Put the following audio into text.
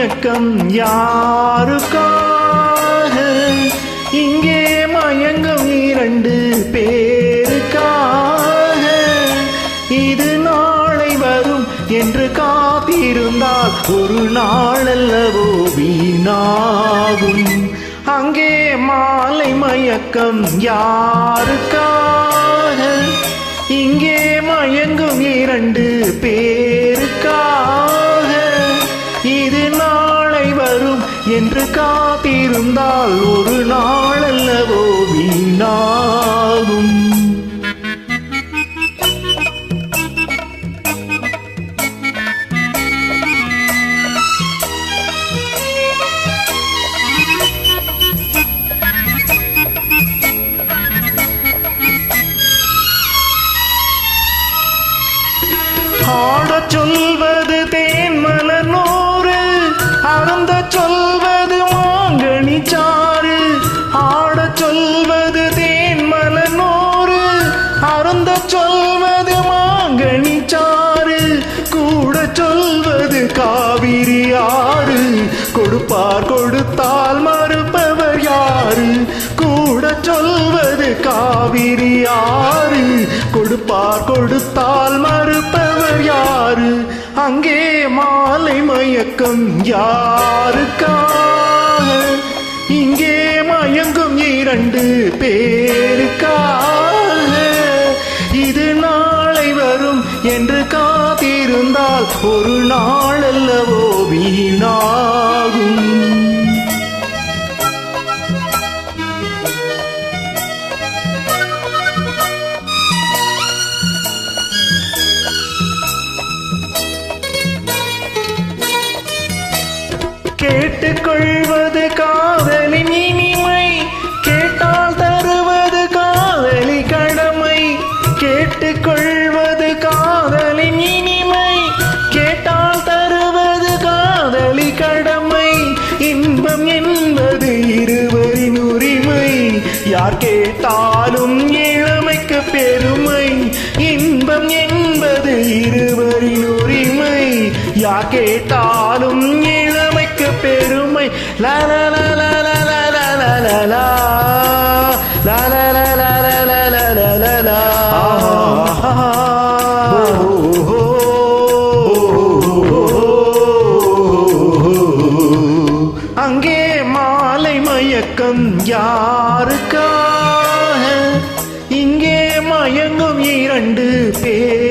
மயக்கம் யாருக்காக? இங்கே மயங்கும் இரண்டு பேருக்காக. இது நாளை வரும் என்று காத்திருந்தால் ஒரு நாளல்லவோ வீணாகும். அங்கே மாலை மயக்கம் யாருக்காக? இங்கே மயங்கும் இரண்டு பேருக்காக. இது நாளை வரும் என்று காத்திருந்தால் ஒரு நாளல்லவோ வீணாகும். ஆடச் சொல்வது தேன்மலர் நூறு, அருந்த சொல்வது மாங்கனி சாறு. ஆடச் சொல்வது தேன்மலர் நூறு, அருந்த சொல்வது மாங்கனி சாறு. கூட சொல்வது காவிரி ஆறு, கொடுப்பார் கொடுத்தால் மறுப்பவர் யாரு? கூட சொல்வது காவிரி ஆறு, கொடுப்பார் கொடுத்தால் மறுப்பவர் யாரு? அங்கே மாலை மயக்கம் யாருக்காக? இங்கே மயங்கும் இரண்டு பேருக்காக. இது நாளை வரும் என்று காத்திருந்தால் ஒரு நாளல்லவோ வீணாகும். கேட்டுக்கொள்வது காதலின் இனிமை, கேட்டால் தருவது காதலி கடமை. கேட்டுக்கொள்வது காதலின் இனிமை, கேட்டால் தருவது காதலி கடமை. இன்பம் என்பது இருவரின் உரிமை, யார் கேட்டாலும் இளமைக்கு பெருமை. இன்பம் என்பது இருவரின் உரிமை, யார் கேட்டாலும் இளமைக்கு பெருமை. லா லா லா லா லா லா லா லா லா லா லா லா லா லா லா லா லா லா. அங்கே மாலை மயக்கம் யாருக்காக? இங்கே மயங்கும் இரண்டு பேர்